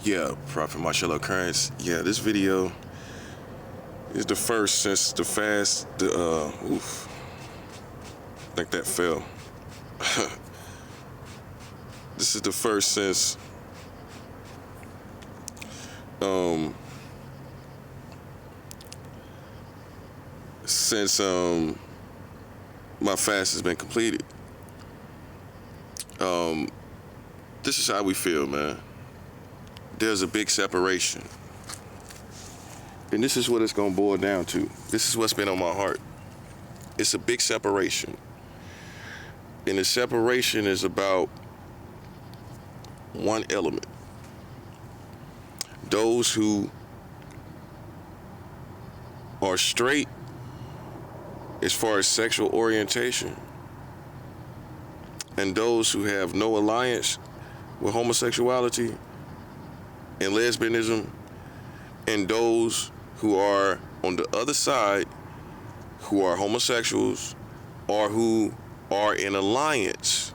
Yeah, Prophet Marshall Occurrence. Yeah, this video is the first since the fast. I think that fell. This is the first since my fast has been completed. This is how we feel, man. There's a big separation. And this is what it's gonna boil down to. This is what's been on my heart. It's a big separation. And the separation is about one element. Those who are straight as far as sexual orientation, and those who have no alliance with homosexuality and lesbianism, and those who are on the other side, who are homosexuals or who are in alliance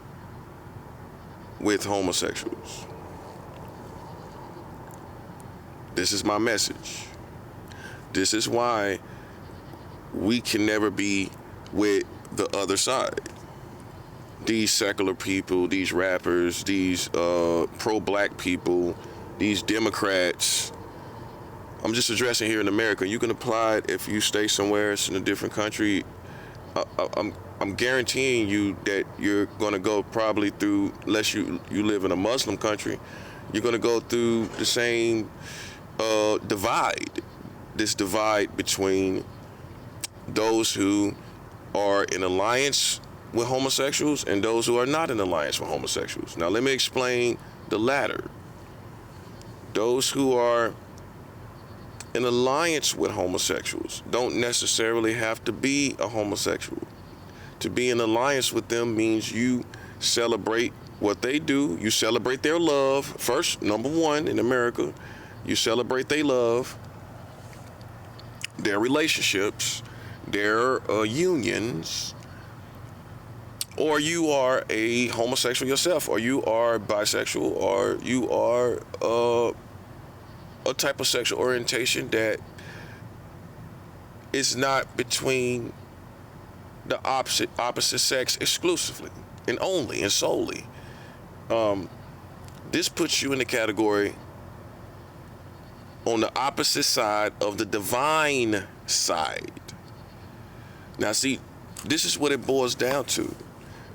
with homosexuals. This is my message. This is why we can never be with the other side. These secular people, these rappers, these pro-black people, these Democrats. I'm just addressing here in America. You can apply it if you stay somewhere in a different country. I'm guaranteeing you that you're going to go probably through, unless you live in a Muslim country, you're going to go through the same divide. This divide between those who are in alliance with homosexuals and those who are not in alliance with homosexuals. Now let me explain the latter. Those who are in alliance with homosexuals don't necessarily have to be a homosexual. To be in alliance with them means you celebrate what they do. You celebrate their love. First, number one in America, you celebrate their love, their relationships, their unions. Or you are a homosexual yourself, or you are bisexual, or you are a type of sexual orientation that is not between the opposite sex exclusively and only and solely. This puts you in the category on the opposite side of the divine side. Now see, this is what it boils down to.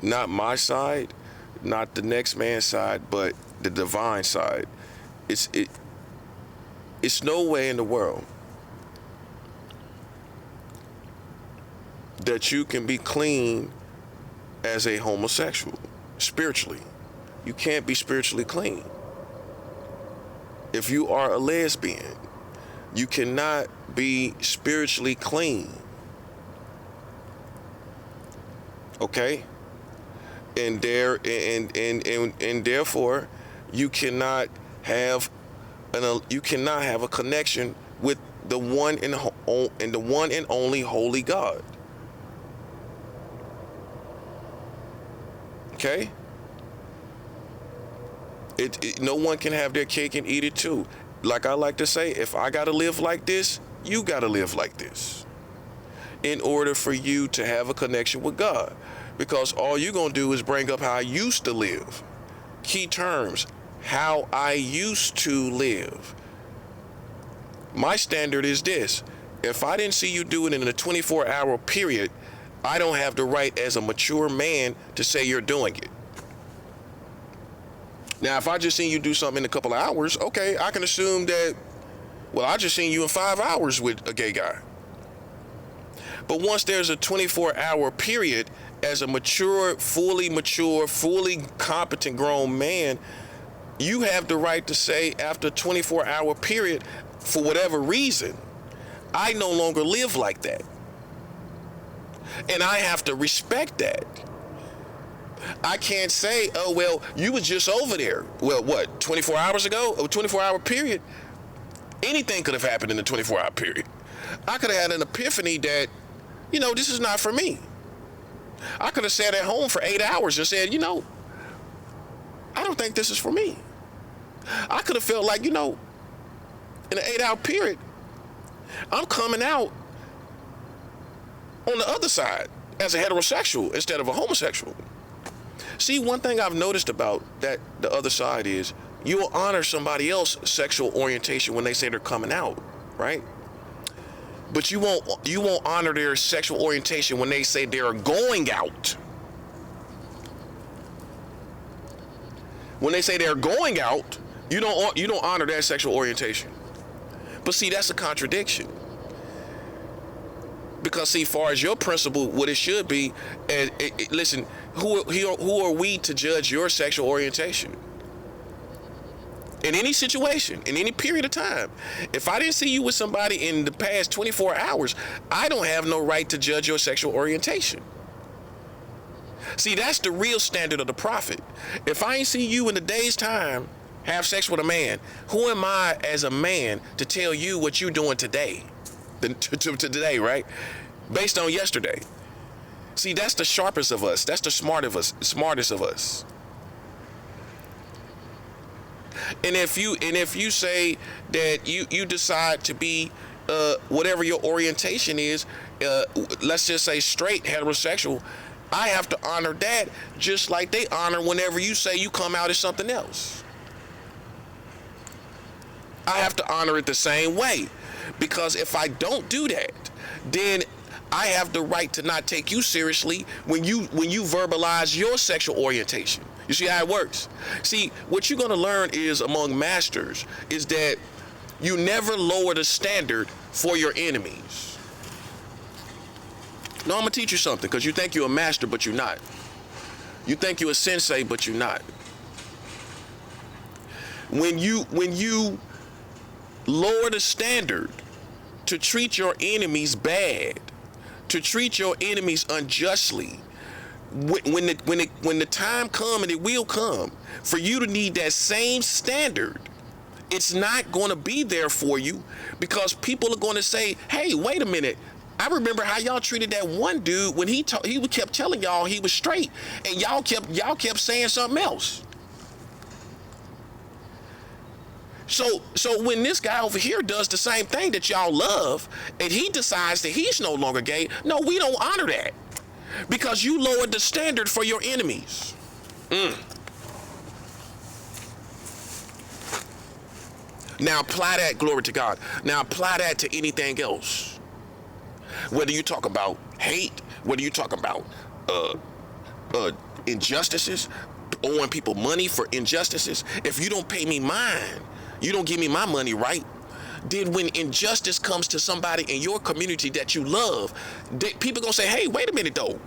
Not my side, not the next man's side, but the divine side. It's no way in the world that you can be clean as a homosexual spiritually. You can't be spiritually clean. If you are a lesbian, you cannot be spiritually clean. Okay? And therefore you cannot have a connection with the one and only holy God. Okay? No one can have their cake and eat it too. Like I like to say, if I gotta live like this, you gotta live like this in order for you to have a connection with God. Because all you're going to do is bring up how I used to live. Key terms, how I used to live. My standard is this. If I didn't see you do it in a 24-hour period, I don't have the right as a mature man to say you're doing it. Now, if I just seen you do something in a couple of hours, okay, I can assume that, well, I just seen you in 5 hours with a gay guy. But once there's a 24-hour period, as a fully competent grown man, you have the right to say after a 24-hour period, for whatever reason, I no longer live like that. And I have to respect that. I can't say, oh, well, you was just over there. Well, what, 24 hours ago? A 24-hour period? Anything could have happened in the 24-hour period. I could have had an epiphany that, this is not for me. I could have sat at home for 8 hours and said, I don't think this is for me. I could have felt like, in an 8-hour period, I'm coming out on the other side as a heterosexual instead of a homosexual. See, one thing I've noticed about that the other side is you will honor somebody else's sexual orientation when they say they're coming out, right? But you won't honor their sexual orientation when they say they're going out. When they say they're going out, you don't honor that sexual orientation. But see, that's a contradiction. Because see, far as your principle, what it should be, listen, who are we to judge your sexual orientation? In any situation, in any period of time. If I didn't see you with somebody in the past 24 hours, I don't have no right to judge your sexual orientation. See, that's the real standard of the prophet. If I ain't see you in a day's time have sex with a man, who am I as a man to tell you what you're doing today? To today, right? Based on yesterday. See, that's the sharpest of us. That's the smartest of us. And if you say that you decide to be whatever your orientation is, let's just say straight heterosexual, I have to honor that just like they honor whenever you say you come out as something else. I have to honor it the same way, because if I don't do that, then I have the right to not take you seriously when you verbalize your sexual orientation. You see how it works? See, what you're going to learn is among masters is that you never lower the standard for your enemies. No, I'm going to teach you something, because you think you're a master, but you're not. You think you're a sensei, but you're not. When you lower the standard to treat your enemies bad, to treat your enemies unjustly, when the time comes, and it will come, for you to need that same standard, it's not going to be there for you, because people are going to say, hey, wait a minute, I remember how y'all treated that one dude when he kept telling y'all he was straight, and y'all kept saying something else. So when this guy over here does the same thing that y'all love, and he decides that he's no longer gay, no, we don't honor that, because you lowered the standard for your enemies. Now apply that, glory to God. Now apply that to anything else. Whether you talk about hate, whether you talk about injustices, owing people money for injustices. If you don't pay me mine, you don't give me my money right, then when injustice comes to somebody in your community that you love, people gonna say, hey, wait a minute though.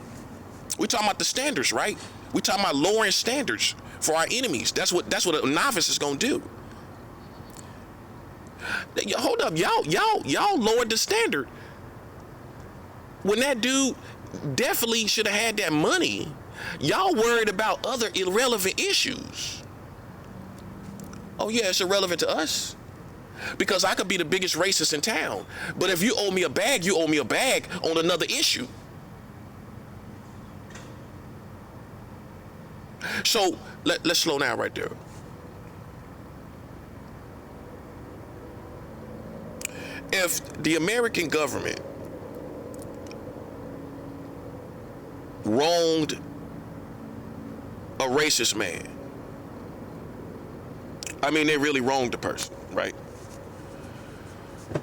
We're talking about the standards, right? We're talking about lowering standards for our enemies. That's what a novice is gonna do. Hold up, y'all lowered the standard. When that dude definitely should have had that money, y'all worried about other irrelevant issues. Oh yeah, it's irrelevant to us, because I could be the biggest racist in town, but if you owe me a bag, you owe me a bag on another issue. So let's slow down right there. If the American government wronged a racist man, I mean, they really wronged the person, right?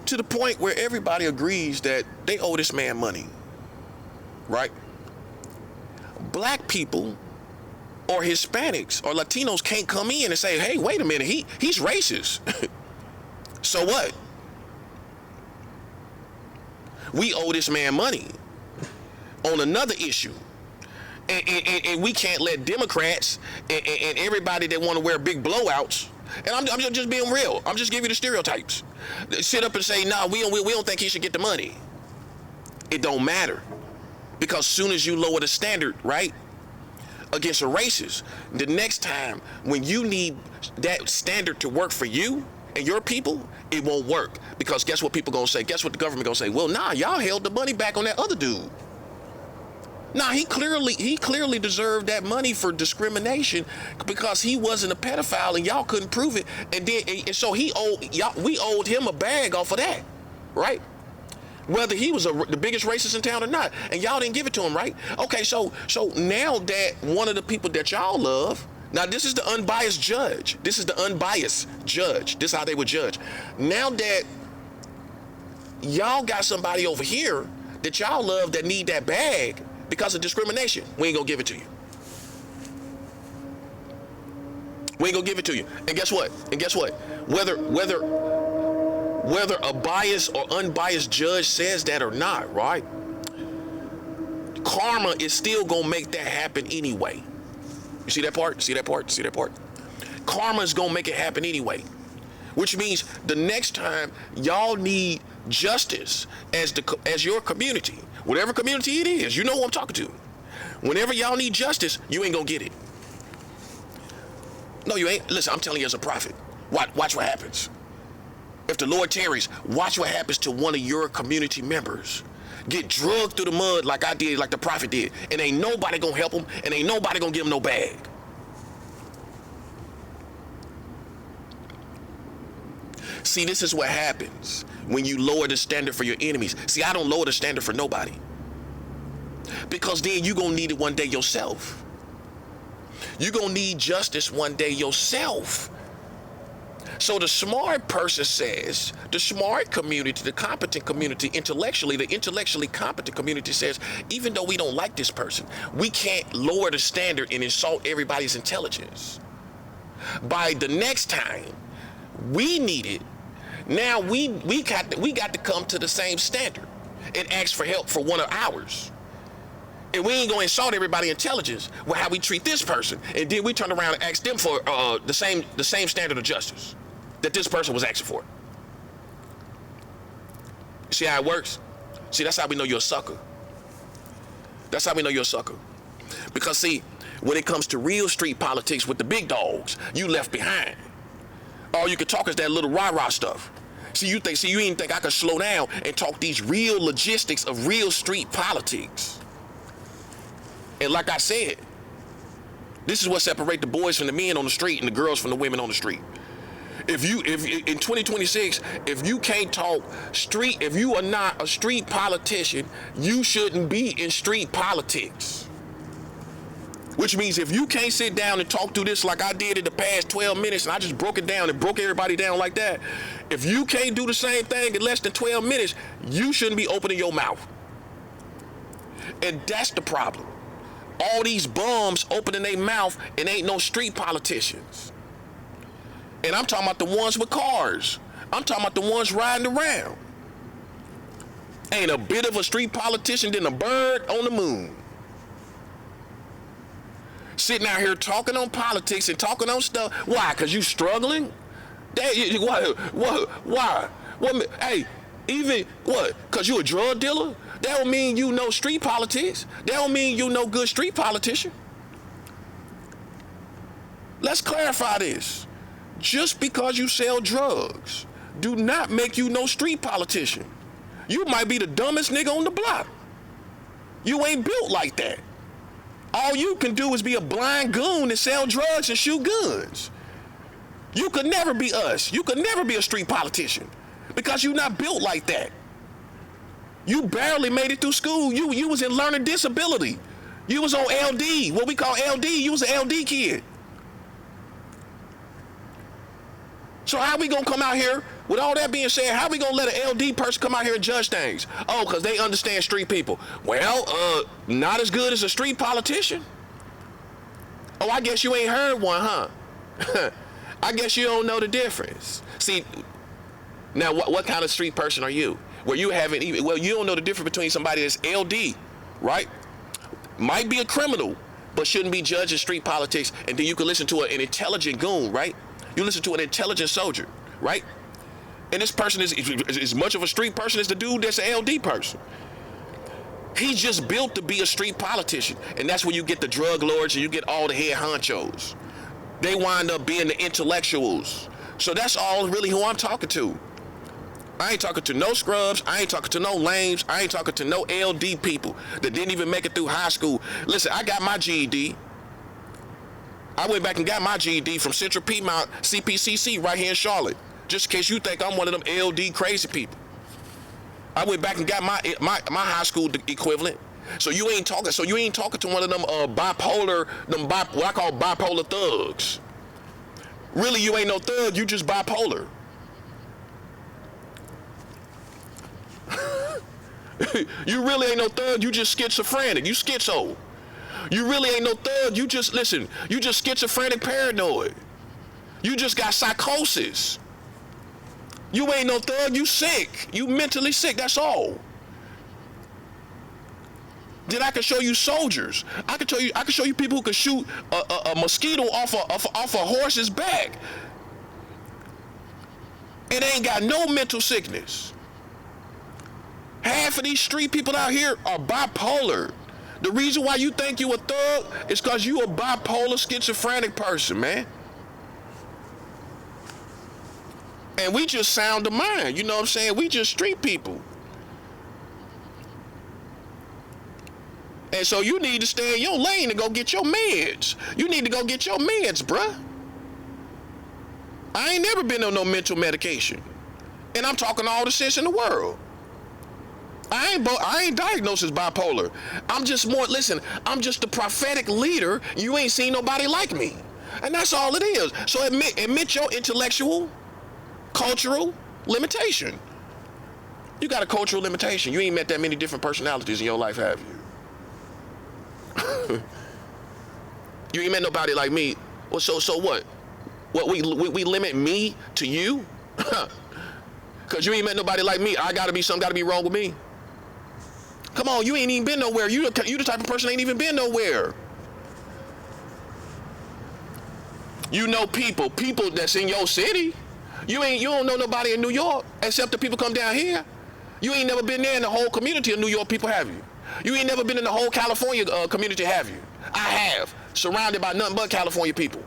To the point where everybody agrees that they owe this man money, right? Black people or Hispanics or Latinos can't come in and say, hey, wait a minute, he's racist. So what? We owe this man money on another issue. And we can't let Democrats and everybody that want to wear big blowouts, and I'm just being real, I'm just giving you the stereotypes, sit up and say, nah, we don't think he should get the money. It don't matter, because soon as you lower the standard, right, against a racist, the next time when you need that standard to work for you and your people, it won't work, because guess what people gonna say? Guess what the government gonna say? Well, nah, y'all held the money back on that other dude. Nah, he clearly deserved that money for discrimination because he wasn't a pedophile and y'all couldn't prove it. And so we owed him a bag off of that, right? Whether he was the biggest racist in town or not, and y'all didn't give it to him, right? Okay, so now that one of the people that y'all love, now this is the unbiased judge. This is the unbiased judge. This is how they would judge. Now that y'all got somebody over here that y'all love that need that bag because of discrimination, we ain't gonna give it to you. We ain't gonna give it to you. And guess what? Whether a biased or unbiased judge says that or not, right? Karma is still gonna make that happen anyway. You see that part? See that part? See that part? Karma is gonna make it happen anyway. Which means the next time y'all need justice as your community, whatever community it is, you know who I'm talking to. Whenever y'all need justice, you ain't gonna get it. No, you ain't. Listen, I'm telling you as a prophet. Watch what happens. If the Lord tarries, watch what happens to one of your community members. Get drugged through the mud like I did, like the prophet did. And ain't nobody gonna help him, and ain't nobody gonna give him no bag. See, this is what happens when you lower the standard for your enemies. See, I don't lower the standard for nobody. Because then you gonna need it one day yourself. You gonna need justice one day yourself. So the smart person says, the smart community, the competent community, the intellectually competent community says, even though we don't like this person, we can't lower the standard and insult everybody's intelligence. By the next time we need it, now we got to come to the same standard and ask for help for one of ours. And we ain't gonna insult everybody's intelligence with how we treat this person, and then we turn around and ask them for the same standard of justice that this person was asking for. See how it works? See, that's how we know you're a sucker. That's how we know you're a sucker. Because see, when it comes to real street politics with the big dogs, you left behind. All you can talk is that little rah-rah stuff. See, you even think I could slow down and talk these real logistics of real street politics. And like I said, this is what separates the boys from the men on the street and the girls from the women on the street. If in 2026, if you can't talk street, if you are not a street politician, you shouldn't be in street politics. Which means if you can't sit down and talk through this like I did in the past 12 minutes, and I just broke it down and broke everybody down like that, if you can't do the same thing in less than 12 minutes, you shouldn't be opening your mouth. And that's the problem. All these bums opening their mouth and ain't no street politicians. And I'm talking about the ones with cars. I'm talking about the ones riding around. Ain't a bit of a street politician than a bird on the moon. Sitting out here talking on politics and talking on stuff. Why? Because you struggling? Why? Hey, even what? Because you a drug dealer? That don't mean you know street politics. That don't mean you no good street politician. Let's clarify this. Just because you sell drugs do not make you no street politician. You might be the dumbest nigga on the block. You ain't built like that. All you can do is be a blind goon and sell drugs and shoot guns. You could never be us. You could never be a street politician because you're not built like that. You barely made it through school. You was in learning disability. You was on LD, what we call LD. You was an LD kid. So how we gonna come out here, with all that being said, how we gonna let an LD person come out here and judge things? Oh, because they understand street people. Well, not as good as a street politician. Oh, I guess you ain't heard one, huh? I guess you don't know the difference. See, now what kind of street person are you? Where you haven't even, well, you don't know the difference between somebody that's LD, right? Might be a criminal, but shouldn't be judged in street politics, and then you can listen to an intelligent goon, right? You listen to an intelligent soldier, right? And this person is as much of a street person as the dude that's an LD person. He's just built to be a street politician, and that's where you get the drug lords and you get all the head honchos. They wind up being the intellectuals. So that's all really who I'm talking to. I ain't talking to no scrubs. I ain't talking to no lames. I ain't talking to no LD people that didn't even make it through high school. Listen, I got my GED. I went back and got my GED from Central Piedmont CPCC right here in Charlotte. Just in case you think I'm one of them LD crazy people. I went back and got my high school equivalent. So you ain't talking. So you ain't talking to one of them bipolar, what I call bipolar thugs. Really, you ain't no thug. You just bipolar. You really ain't no thug. You just schizophrenic. You schizo. You really ain't no thug. You just listen. You just schizophrenic, paranoid. You just got psychosis. You ain't no thug. You sick. You mentally sick. That's all. Then I can show you soldiers. I can show you people who can shoot a mosquito off a horse's back, and they ain't got no mental sickness. Half of these street people out here are bipolar. The reason why you think you a thug is because you a bipolar schizophrenic person, man. And we just sound the mind, you know what I'm saying? We just street people. And so you need to stay in your lane and go get your meds. You need to go get your meds, bruh. I ain't never been on no mental medication. And I'm talking all the sense in the world. I ain't diagnosed as bipolar. I'm just I'm just a prophetic leader. You ain't seen nobody like me. And that's all it is. So admit your intellectual, cultural limitation. You got a cultural limitation. You ain't met that many different personalities in your life, have you? You ain't met nobody like me. Well, so what? What we limit me to you? Cause you ain't met nobody like me. Something gotta be wrong with me. Come on, you ain't even been nowhere. You the type of person ain't even been nowhere. You know people that's in your city. You don't know nobody in New York except the people come down here. You ain't never been there in the whole community of New York people, have you? You ain't never been in the whole California community, have you? I have, surrounded by nothing but California people.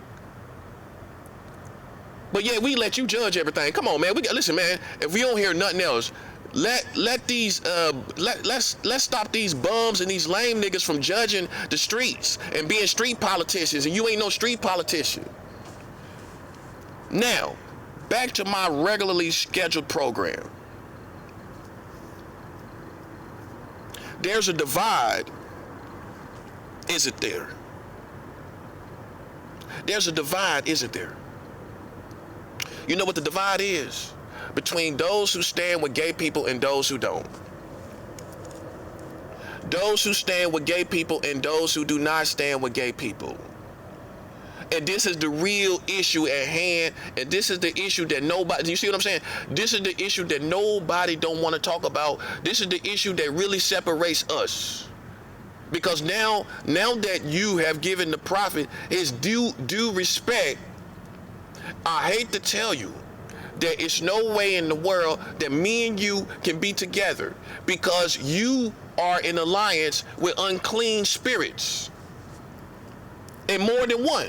But yeah, we let you judge everything. Come on, man. Listen, man. If we don't hear nothing else, let's stop these bums and these lame niggas from judging the streets and being street politicians. And you ain't no street politician. Now, back to my regularly scheduled program. There's a divide, isn't there? There's a divide, isn't there? You know what the divide is? Between those who stand with gay people and those who don't. Those who stand with gay people and those who do not stand with gay people. And this is the real issue at hand. And this is the issue that nobody, you see what I'm saying? This is the issue that nobody don't want to talk about. This is the issue that really separates us. Because now that you have given the prophet his due respect, I hate to tell you that it's no way in the world that me and you can be together, because you are in alliance with unclean spirits, and more than one.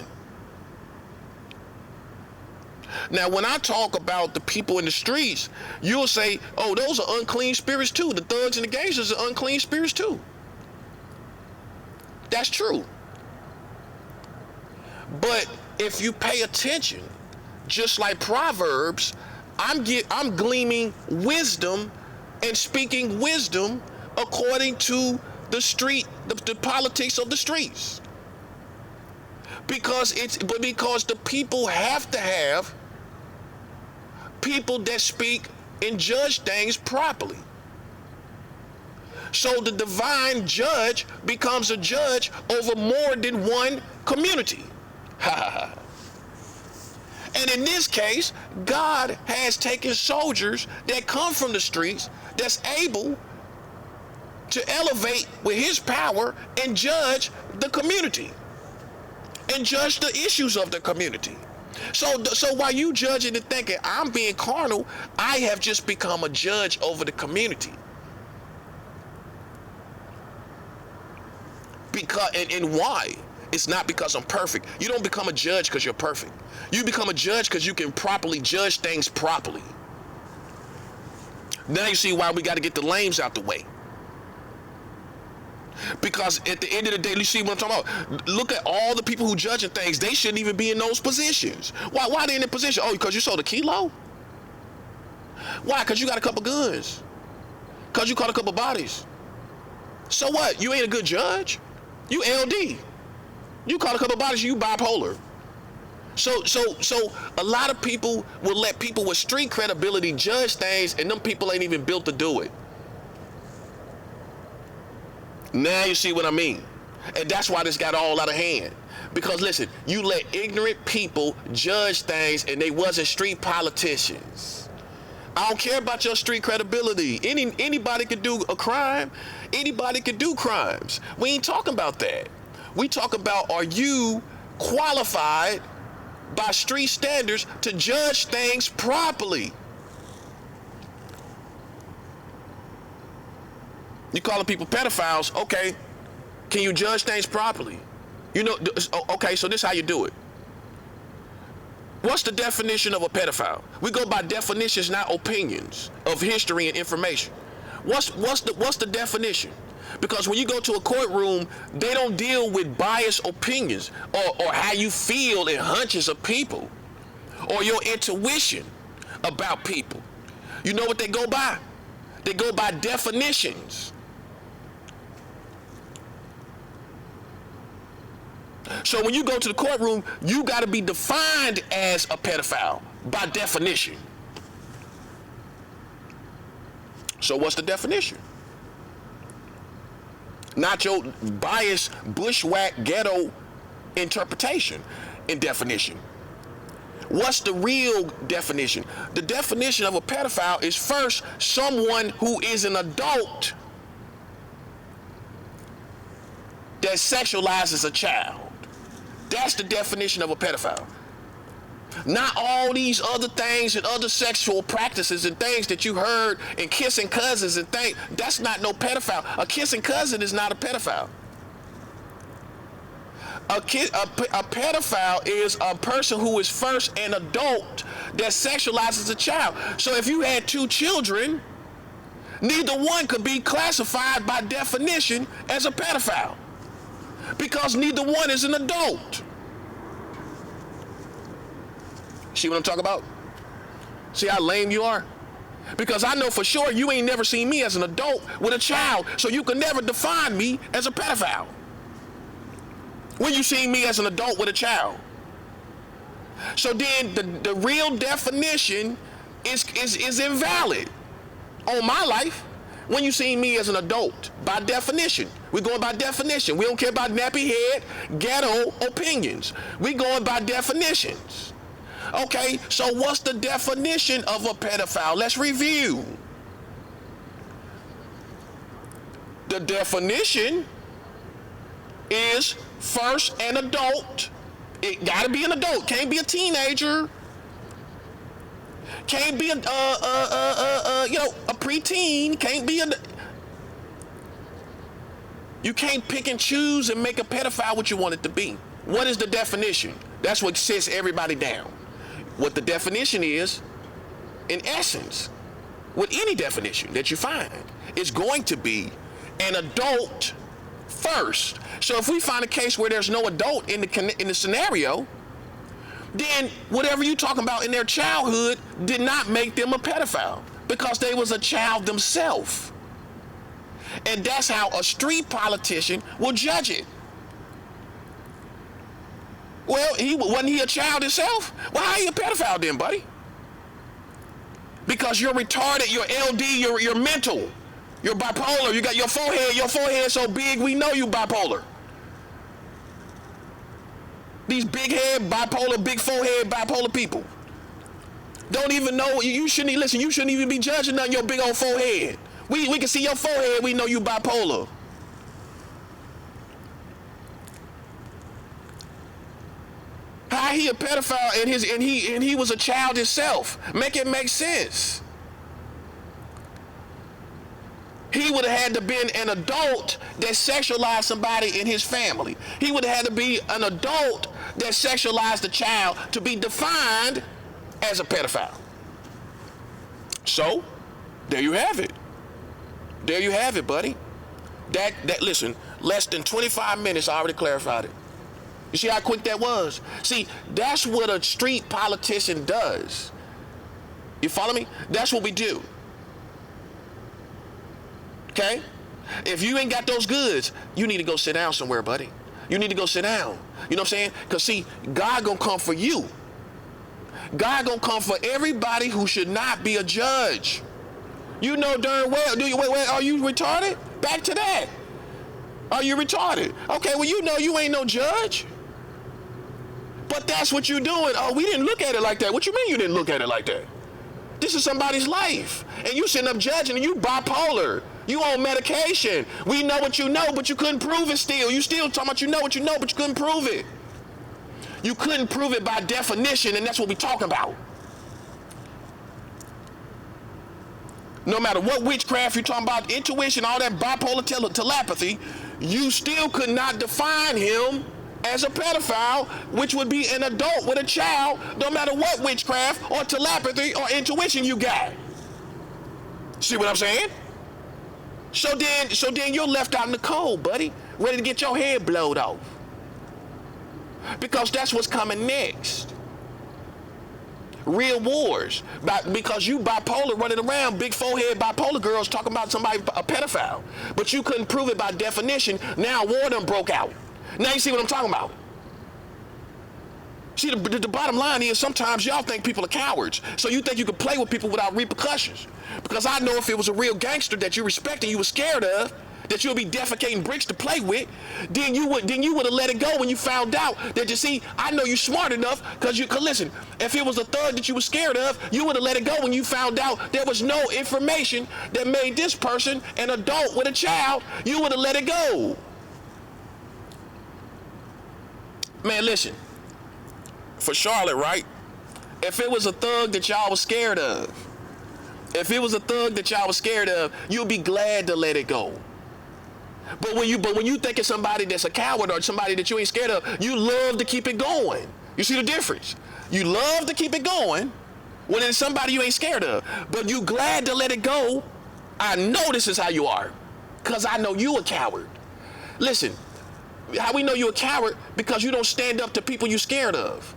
Now, when I talk about the people in the streets, you'll say, oh, those are unclean spirits too. The thugs and the gangsters are unclean spirits too. That's true. But if you pay attention, just like Proverbs, I'm gleaming wisdom and speaking wisdom according to the street, the politics of the streets. Because the people have to have people that speak and judge things properly. So the divine judge becomes a judge over more than one community. And in this case, God has taken soldiers that come from the streets that's able to elevate with his power and judge the community and judge the issues of the community. So while you judging and thinking I'm being carnal, I have just become a judge over the community. Because and why? It's not because I'm perfect. You don't become a judge because you're perfect. You become a judge because you can properly judge things properly. Now you see why we got to get the lames out the way. Because at the end of the day, you see what I'm talking about? Look at all the people who judging things. They shouldn't even be in those positions. Why they in that position? Oh, because you sold a kilo? Why? Because you got a couple guns. Because you caught a couple bodies. So what? You ain't a good judge? You LD. You caught a couple bodies, you bipolar. So a lot of people will let people with street credibility judge things, and them people ain't even built to do it. Now you see what I mean. And that's why this got all out of hand. Because listen, you let ignorant people judge things, and they wasn't street politicians. I don't care about your street credibility. Anybody could do a crime. Anybody could do crimes. We ain't talking about that. We talk about, are you qualified by street standards to judge things properly? You calling people pedophiles, okay. Can you judge things properly? You know, okay, so this is how you do it. What's the definition of a pedophile? We go by definitions, not opinions of history and information. What's the definition? Because when you go to a courtroom, they don't deal with biased opinions or how you feel and hunches of people or your intuition about people. You know what they go by? They go by definitions. So when you go to the courtroom, you got to be defined as a pedophile by definition. So what's the definition? Not your biased, bushwhack, ghetto interpretation and definition. What's the real definition? The definition of a pedophile is first someone who is an adult that sexualizes a child. That's the definition of a pedophile. Not all these other things and other sexual practices and things that you heard and kissing cousins and things. That's not no pedophile. A kissing cousin is not a pedophile. A pedophile is a person who is first an adult that sexualizes a child. So if you had two children, neither one could be classified by definition as a pedophile, because neither one is an adult. See what I'm talking about? See how lame you are? Because I know for sure you ain't never seen me as an adult with a child, so you can never define me as a pedophile. When you seen me as an adult with a child. So then the real definition is invalid on my life. When you seen me as an adult, by definition. We're going by definition. We don't care about nappy head, ghetto opinions. We're going by definitions. Okay, so what's the definition of a pedophile? Let's review. The definition is first an adult. It gotta be an adult. Can't be a teenager. Can't be a preteen. Can't be a. You can't pick and choose and make a pedophile what you want it to be. What is the definition? That's what sits everybody down. What the definition is, in essence, with any definition that you find, is going to be an adult first. So if we find a case where there's no adult in the scenario, then whatever you talking about in their childhood did not make them a pedophile, because they was a child themselves. And that's how a street politician will judge it. Well, wasn't he a child himself? Well, how are you a pedophile then, buddy? Because you're retarded, you're LD, you're mental, you're bipolar, you got your forehead so big we know you bipolar. These big head, bipolar, big forehead, bipolar people don't even know. You shouldn't listen. You shouldn't even be judging on your big old forehead. We can see your forehead. We know you bipolar. How he a pedophile and he was a child himself? Make it make sense. He would have had to been an adult that sexualized somebody in his family. He would have had to be an adult that sexualized a child to be defined as a pedophile. So, There you have it. There you have it, buddy. Listen, less than 25 minutes, I already clarified it. You see how quick that was? See, that's what a street politician does. You follow me? That's what we do. Okay? If you ain't got those goods, you need to go sit down somewhere, buddy. You need to go sit down. You know what I'm saying? Because see, God gonna come for you. God gonna come for everybody who should not be a judge. You know darn well, wait, are you retarded? Back to that. Are you retarded? Okay, well you know you ain't no judge. But that's what you're doing. Oh, we didn't look at it like that. What you mean you didn't look at it like that? This is somebody's life. And you sitting up judging and you bipolar. You on medication. We know what you know, but you couldn't prove it still. You still talking about you know what you know, but you couldn't prove it. You couldn't prove it by definition, and that's what we talking about. No matter what witchcraft you're talking about, intuition, all that bipolar telepathy, you still could not define him as a pedophile, which would be an adult with a child, no matter what witchcraft or telepathy or intuition you got. See what I'm saying? So then you're left out in the cold, buddy, ready to get your head blowed off. Because that's what's coming next. Real wars. Because you bipolar running around, big forehead bipolar girls talking about somebody a pedophile. But you couldn't prove it by definition. Now war done broke out. Now you see what I'm talking about. See, the bottom line is sometimes y'all think people are cowards. So you think you can play with people without repercussions. Because I know if it was a real gangster that you respect and you were scared of, that you'll be defecating bricks to play with, then you would have let it go when you found out that, you see, I know you're smart enough, because listen, if it was a thug that you were scared of, you would have let it go when you found out there was no information that made this person an adult with a child. You would have let it go. Man, listen, for Charlotte, right? If it was a thug that y'all was scared of, you'd be glad to let it go. But when you think of somebody that's a coward or somebody that you ain't scared of, you love to keep it going. You see the difference? You love to keep it going when it's somebody you ain't scared of, but you glad to let it go. I know this is how you are, because I know you a coward. Listen, how we know you a coward? Because you don't stand up to people you scared of.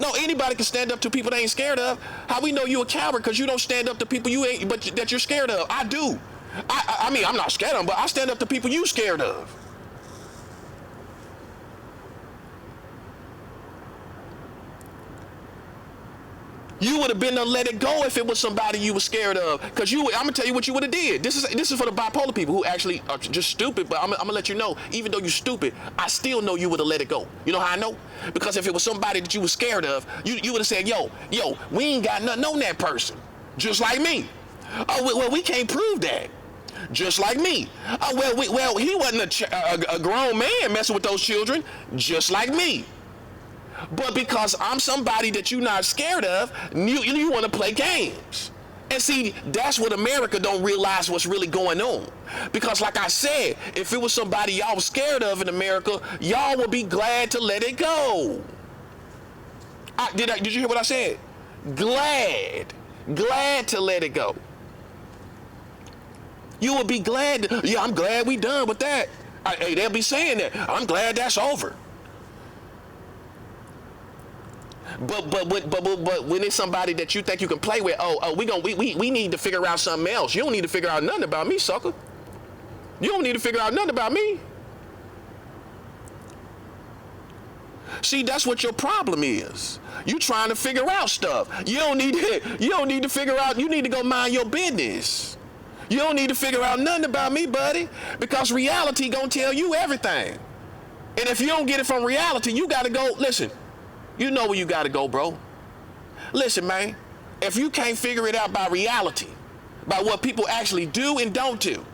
No, anybody can stand up to people they ain't scared of. How we know you a coward? Because you don't stand up to people you ain't, but that you're scared of. I do. I mean, I'm not scared of them, but I stand up to people you scared of. You would have been to let it go if it was somebody you were scared of. Because I'm going to tell you what you would have did. This is for the bipolar people who actually are just stupid, but I'm going to let you know, even though you're stupid, I still know you would have let it go. You know how I know? Because if it was somebody that you were scared of, you would have said, yo, we ain't got nothing on that person. Just like me. Oh, well, we can't prove that. Just like me. Oh, well, he wasn't a grown man messing with those children. Just like me. But because I'm somebody that you're not scared of, you want to play games. And see, that's what America don't realize what's really going on. Because like I said, if it was somebody y'all was scared of in America, y'all would be glad to let it go. Did you hear what I said? Glad to let it go. You would be glad. I'm glad we done with that. Hey, they'll be saying that. I'm glad that's over. But when it's somebody that you think you can play with, we need to figure out something else. You don't need to figure out nothing about me, sucker. You don't need to figure out nothing about me. See, that's what your problem is. You trying to figure out stuff. You don't need to figure out. You need to go mind your business. You don't need to figure out nothing about me, buddy, because reality gonna tell you everything. And if you don't get it from reality, you gotta go. Listen. You know where you gotta go, bro. Listen, man, if you can't figure it out by reality, by what people actually do and don't do,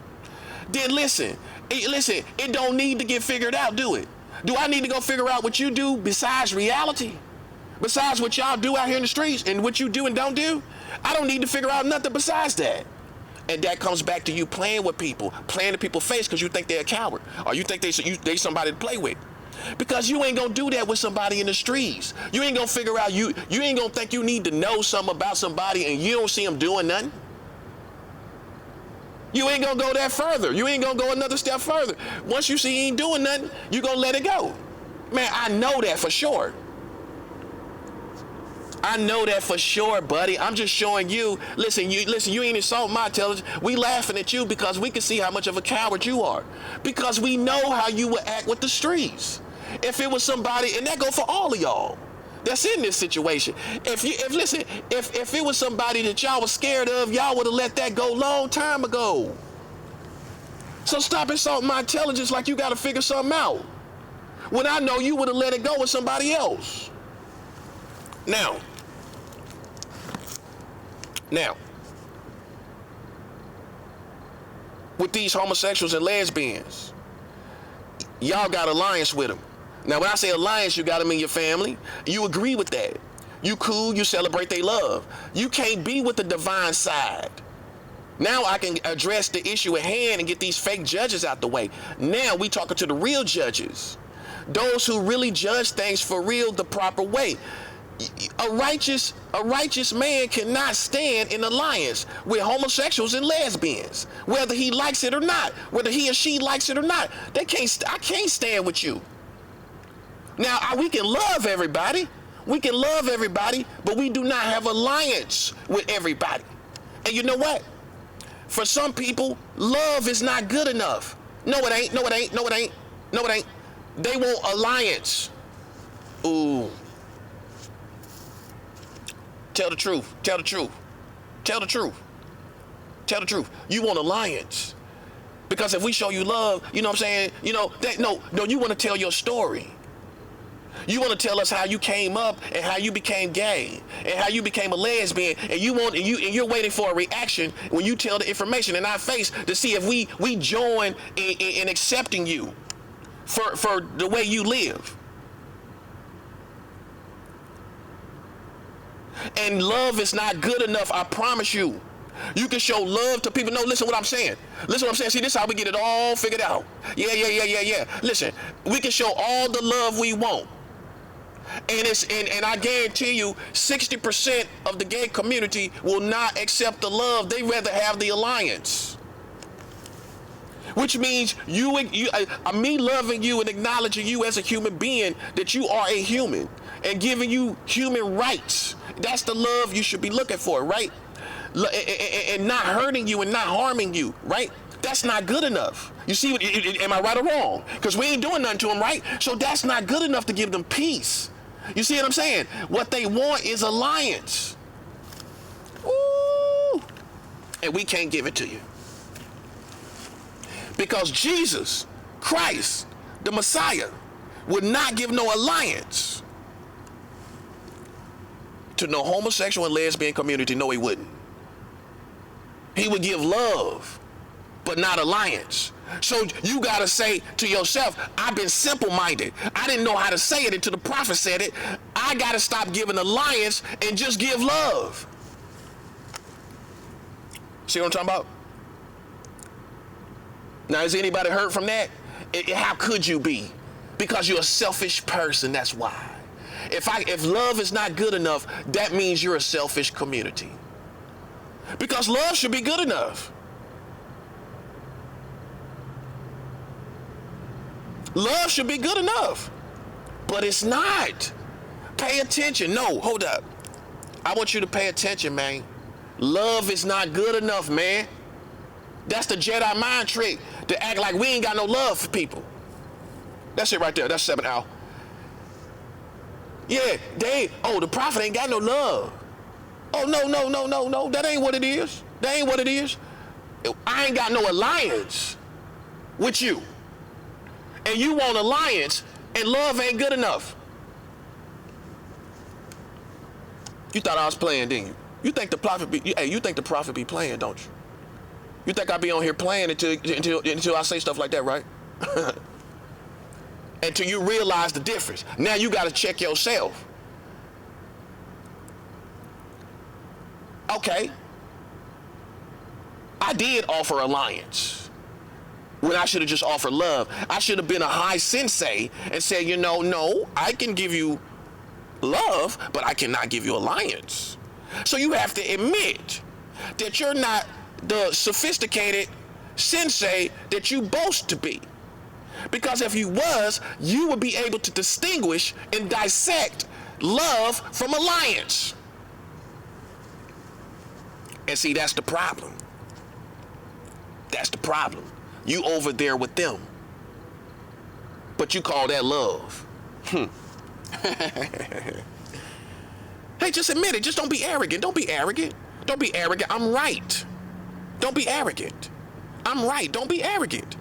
then listen, it don't need to get figured out, do it? Do I need to go figure out what you do besides reality? Besides what y'all do out here in the streets and what you do and don't do? I don't need to figure out nothing besides that. And that comes back to you playing with people, playing to people's face because you think they're a coward, or you think they somebody to play with. Because you ain't gonna do that with somebody in the streets. You ain't gonna figure out, you ain't gonna think you need to know something about somebody and you don't see them doing nothing. You ain't gonna go that further. You ain't gonna go another step further. Once you see he ain't doing nothing, you gonna let it go. Man, I know that for sure. I know that for sure, buddy. I'm just showing you. Listen, you ain't insulting my intelligence. We laughing at you because we can see how much of a coward you are. Because we know how you would act with the streets. If it was somebody, and that go for all of y'all that's in this situation. If it was somebody that y'all was scared of, y'all would have let that go long time ago. So stop insulting my intelligence like you got to figure something out. When I know you would have let it go with somebody else. Now, with these homosexuals and lesbians, y'all got alliance with them. Now, when I say alliance, you got them in your family. You agree with that. You cool, you celebrate their love. You can't be with the divine side. Now I can address the issue at hand and get these fake judges out the way. Now we talking to the real judges. Those who really judge things for real the proper way. A righteous man cannot stand in alliance with homosexuals and lesbians, whether he likes it or not, whether he or she likes it or not. I can't stand with you. Now, we can love everybody. We can love everybody, but we do not have alliance with everybody. And you know what? For some people, love is not good enough. No, it ain't. No, it ain't. No, it ain't. No, it ain't. They want alliance. Ooh. Tell the truth. Tell the truth. Tell the truth. Tell the truth. You want alliance. Because if we show you love, you know what I'm saying? You know, you want to tell your story. You want to tell us how you came up and how you became gay and how you became a lesbian, and you're waiting for a reaction when you tell the information in our face to see if we join in accepting you for the way you live. And love is not good enough, I promise you. You can show love to people. No, listen what I'm saying. Listen what I'm saying. See, this is how we get it all figured out. Yeah. Listen, we can show all the love we want. And I guarantee you 60% of the gay community will not accept the love. They rather have the alliance. Which means me loving you and acknowledging you as a human being, that you are a human, and giving you human rights. That's the love you should be looking for, right? And not hurting you and not harming you, right? That's not good enough. You see, am I right or wrong? Because we ain't doing nothing to them, right? So that's not good enough to give them peace. You see what I'm saying? What they want is alliance. Ooh. And we can't give it to you. Because Jesus, Christ, the Messiah, would not give no alliance to no homosexual and lesbian community. No, he wouldn't. He would give love, but not alliance. So you got to say to yourself, I've been simple-minded. I didn't know how to say it until the prophet said it. I got to stop giving alliance and just give love. See what I'm talking about? Now, is anybody hurt from that? How could you be? Because you're a selfish person, that's why. If love is not good enough, that means you're a selfish community. Because love should be good enough. Love should be good enough. But it's not. Pay attention. No, hold up. I want you to pay attention, man. Love is not good enough, man. That's the Jedi mind trick, to act like we ain't got no love for people. That's it right there. That's 7 Al. Yeah, the prophet ain't got no love. Oh, no. That ain't what it is. That ain't what it is. I ain't got no alliance with you. And you want alliance, and love ain't good enough. You thought I was playing, didn't you? You think the prophet be playing, don't you? You think I be on here playing until I say stuff like that, right? Until you realize the difference. Now you got to check yourself. Okay. I did offer alliance when I should have just offered love. I should have been a high sensei and said, no, I can give you love, but I cannot give you alliance. So you have to admit that you're not the sophisticated sensei that you boast to be. Because if you was, you would be able to distinguish and dissect love from alliance. And see, that's the problem. That's the problem. You over there with them, but you call that love. Hey, just admit it. Just don't be arrogant. Don't be arrogant. Don't be arrogant. I'm right. Don't be arrogant. I'm right. Don't be arrogant.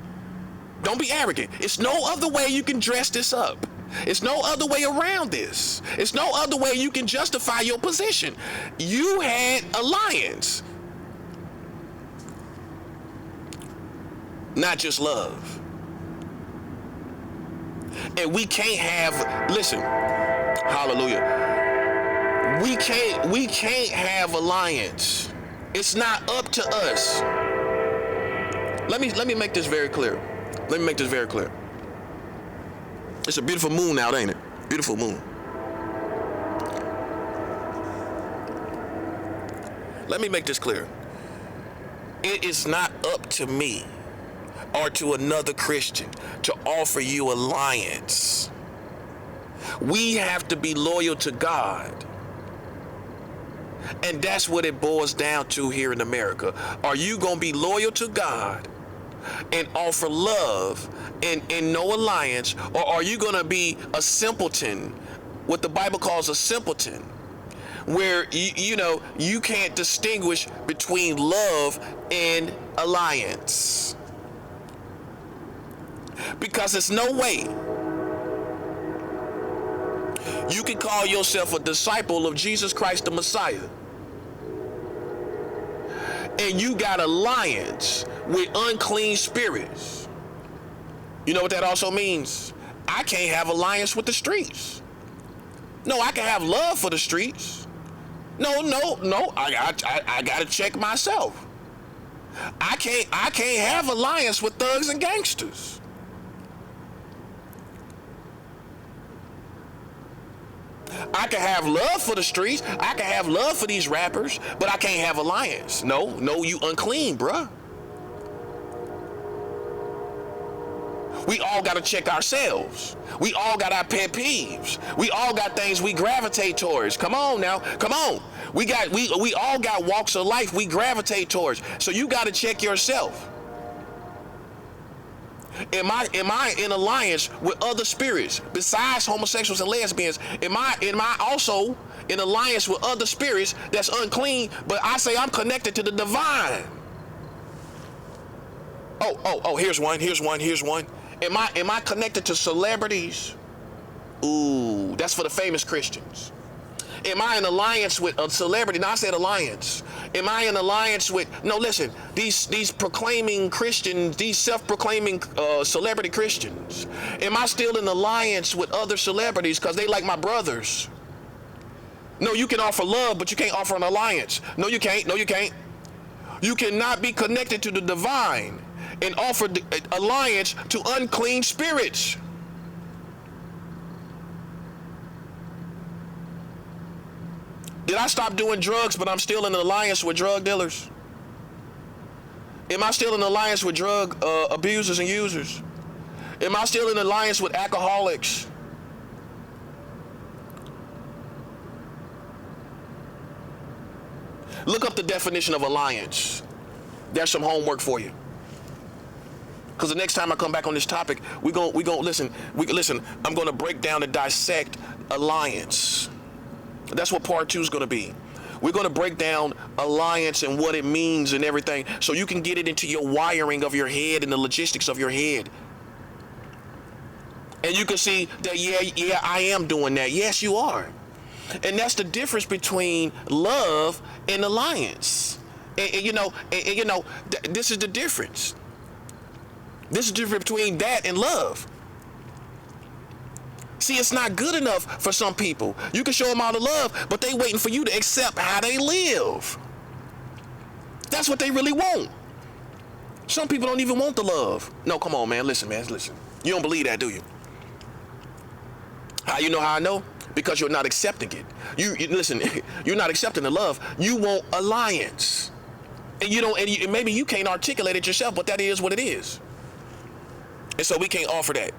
Don't be arrogant. It's no other way you can dress this up. It's no other way around this. It's no other way you can justify your position. You had alliance, not just love. And we can't have, listen, hallelujah. We can't have alliance. It's not up to us. Let me make this very clear. Let me make this very clear. It's a beautiful moon out, ain't it? Beautiful moon. Let me make this clear. It is not up to me or to another Christian to offer you alliance. We have to be loyal to God. And that's what it boils down to here in America. Are you going to be loyal to God and offer love and no alliance? Or are you going to be a simpleton, what the Bible calls a simpleton, where you can't distinguish between love and alliance? Because there's no way you can call yourself a disciple of Jesus Christ the Messiah and you got alliance with unclean spirits. You know what that also means? I can't have alliance with the streets. No, I can have love for the streets. No, I gotta check myself. I can't have alliance with thugs and gangsters. I can have love for the streets. I can have love for these rappers, but I can't have alliance. No, you unclean, bruh. We all got to check ourselves. We all got our pet peeves. We all got things we gravitate towards. Come on now. Come on. We all got walks of life we gravitate towards. So you got to check yourself. Am I in alliance with other spirits besides homosexuals and lesbians? Am I also in alliance with other spirits that's unclean, but I say I'm connected to the divine? Oh, here's one. Am I connected to celebrities? Ooh, that's for the famous Christians. Am I in alliance with a celebrity? Now I said alliance. Am I in alliance with, no, listen, these proclaiming Christians, these self-proclaiming celebrity Christians? Am I still in alliance with other celebrities because they like my brothers? No, you can offer love, but you can't offer an alliance. No, you can't. You cannot be connected to the divine and offer alliance to unclean spirits. Did I stop doing drugs, but I'm still in an alliance with drug dealers? Am I still in alliance with drug abusers and users? Am I still in alliance with alcoholics? Look up the definition of alliance. There's some homework for you. Because the next time I come back on this topic, we gonna listen. I'm gonna break down and dissect alliance. That's what part 2 is going to be. We're going to break down alliance and what it means and everything so you can get it into your wiring of your head and the logistics of your head. And you can see that, yeah, I am doing that. Yes, you are. And that's the difference between love and alliance. And this is the difference. This is the difference between that and love. See, it's not good enough for some people. You can show them all the love, but they waiting for you to accept how they live. That's what they really want. Some people don't even want the love. No, come on, man. Listen. You don't believe that, do you? How you know how I know? Because you're not accepting it. You listen, you're not accepting the love. You want alliance. And you don't, and maybe you can't articulate it yourself, but that is what it is. And so we can't offer that.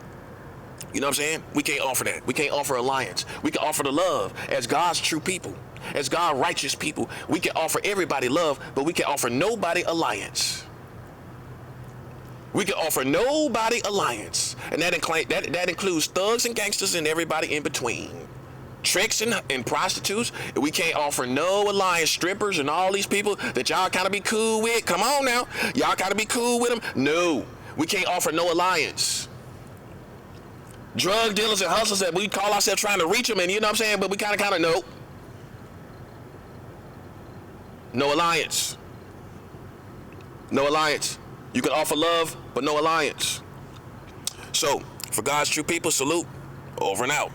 You know what I'm saying? We can't offer that. We can't offer alliance. We can offer the love as God's true people, as God righteous people. We can offer everybody love, but we can offer nobody alliance. We can offer nobody alliance. And that includes thugs and gangsters and everybody in between. Tricks and prostitutes. We can't offer no alliance. Strippers and all these people that y'all kind of be cool with. Come on now. Y'all kind of be cool with them. No. We can't offer no alliance. Drug dealers and hustlers that we call ourselves trying to reach them, and you know what I'm saying, but we kind of know. No alliance. No alliance. You can offer love, but no alliance. So, for God's true people, salute. Over and out.